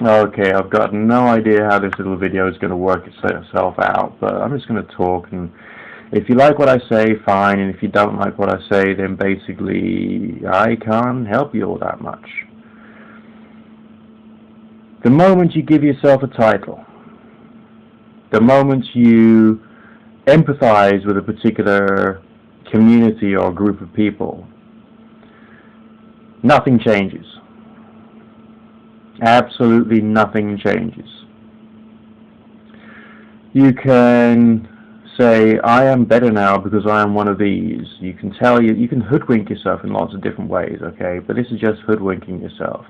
Okay, I've got no idea how this little video is going to work itself out, but I'm just going to talk, and if you like what I say, fine, and if you don't like what I say, then basically I can't help you all that much. The moment you give yourself a title, the moment you empathize with a particular community or group of people, nothing changes. Absolutely nothing changes. You can say, I am better now because I am one of these. You can you can hoodwink yourself in lots of different ways, okay? But this is just hoodwinking yourself.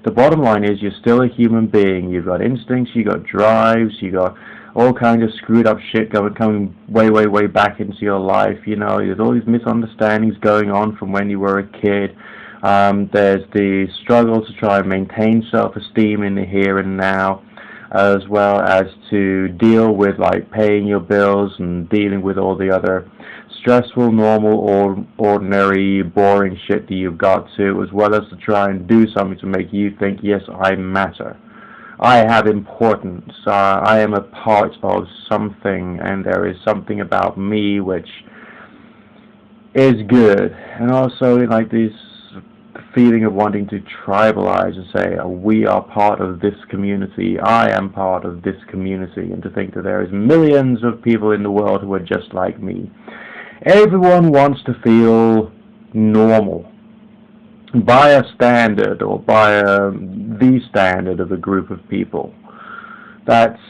The bottom line is you're still a human being. You've got instincts, you've got drives, you've got all kinds of screwed up shit coming way, way, way back into your life. You know, there's all these misunderstandings going on from when you were a kid. There's the struggle to try and maintain self-esteem in the here and now, as well as to deal with like paying your bills and dealing with all the other stressful, normal, or ordinary, boring shit that you've got to, as well as to try and do something to make you think, yes, I matter. I have importance. I am a part of something, and there is something about me which is good. And also, like this feeling of wanting to tribalize and say, we are part of this community, I am part of this community, and to think that there is millions of people in the world who are just like me. Everyone wants to feel normal by a standard, or by the standard of a group of people. That's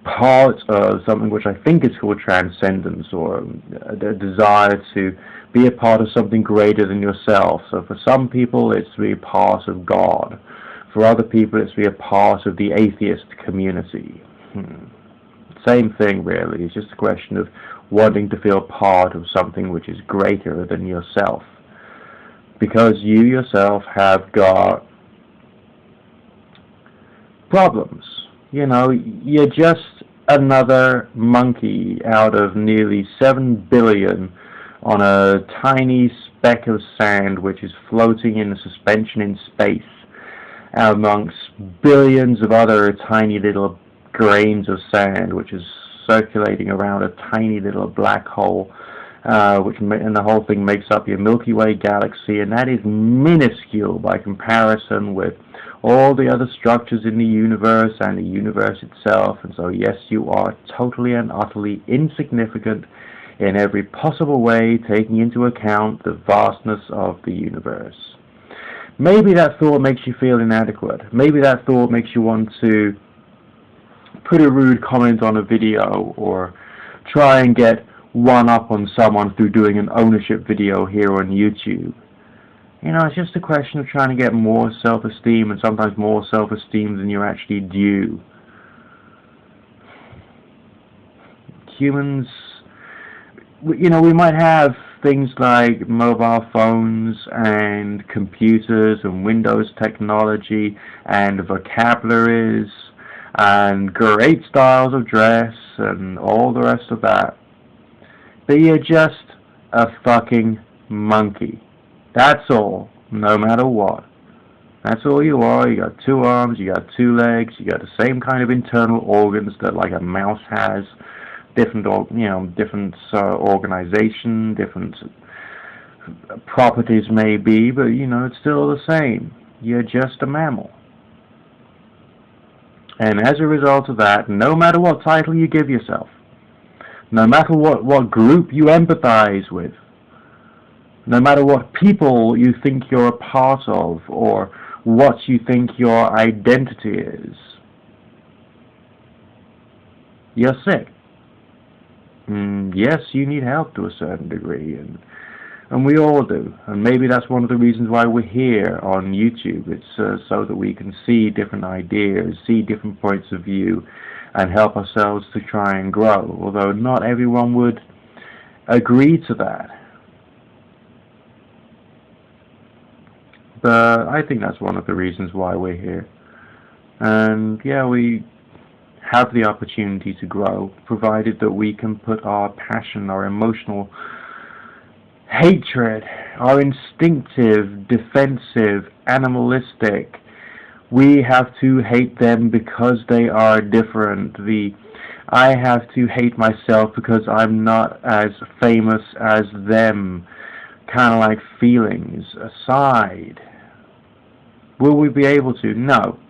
part of something which I think is called transcendence, or the desire to be a part of something greater than yourself. So for some people it's to be a part of God. For other people it's to be a part of the atheist community. Same thing really. It's just a question of wanting to feel part of something which is greater than yourself. Because you yourself have got problems. You know, you're just another monkey out of nearly 7 billion on a tiny speck of sand which is floating in a suspension in space amongst billions of other tiny little grains of sand which is circulating around a tiny little black hole, and the whole thing makes up your Milky Way galaxy, and that is minuscule by comparison with all the other structures in the universe and the universe itself. And so yes, you are totally and utterly insignificant in every possible way, taking into account the vastness of the universe. Maybe that thought makes you feel inadequate. Maybe that thought makes you want to put a rude comment on a video, or try and get one up on someone through doing an ownership video here on YouTube. You know, it's just a question of trying to get more self-esteem, and sometimes more self-esteem than you're actually due. Humans, you know, we might have things like mobile phones and computers and Windows technology and vocabularies and great styles of dress and all the rest of that. But you're just a fucking monkey. That's all, no matter what. That's all you are. You got 2 arms, you got 2 legs, you got the same kind of internal organs that like a mouse has. Different organization, different properties maybe, but you know, it's still the same. You're just a mammal. And as a result of that, no matter what title you give yourself, no matter what group you empathize with, no matter what people you think you're a part of, or what you think your identity is, you're sick. Yes, you need help to a certain degree, and we all do. And maybe that's one of the reasons why we're here on YouTube. It's so that we can see different ideas, see different points of view, and help ourselves to try and grow. Although not everyone would agree to that. But I think that's one of the reasons why we're here. And yeah, we have the opportunity to grow, provided that we can put our passion, our emotional hatred, our instinctive, defensive, animalistic, We have to hate them because they are different. I have to hate myself because I'm not as famous as them. Kind of like feelings aside. Will we be able to? No.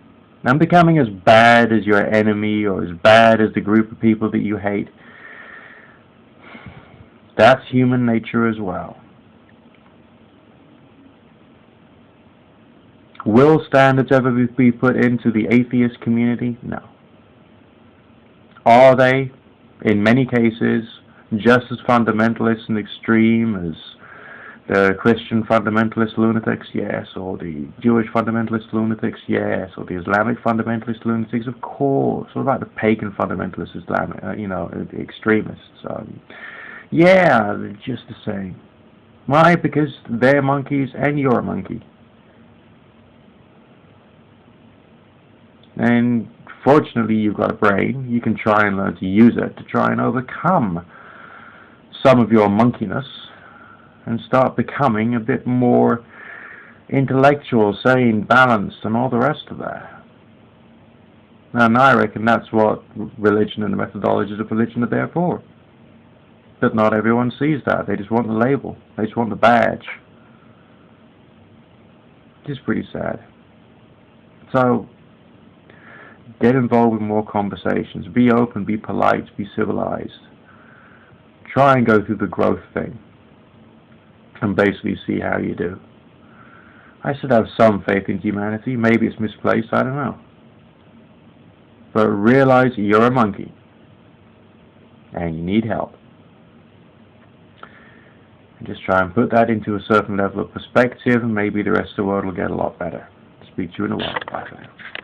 I'm becoming as bad as your enemy or as bad as the group of people that you hate. That's human nature as well. Will standards ever be put into the atheist community? No. Are they, in many cases, just as fundamentalist and extreme as the Christian fundamentalist lunatics? Yes. Or the Jewish fundamentalist lunatics? Yes. Or the Islamic fundamentalist lunatics? Of course. What about the pagan fundamentalist Islamic, the extremists? Yeah, they're just the same. Why? Because they're monkeys and you're a monkey. And fortunately, you've got a brain. You can try and learn to use it to try and overcome some of your monkeyness and start becoming a bit more intellectual, sane, balanced, and all the rest of that. And I reckon that's what religion and the methodologies of religion are there for. But not everyone sees that. They just want the label. They just want the badge. Which is pretty sad. So, get involved with more conversations. Be open, be polite, be civilized. Try and go through the growth thing and basically see how you do. I should have some faith in humanity. Maybe it's misplaced, I don't know. But realize you're a monkey and you need help. And just try and put that into a certain level of perspective and maybe the rest of the world will get a lot better. Speak to you in a while. Bye for now.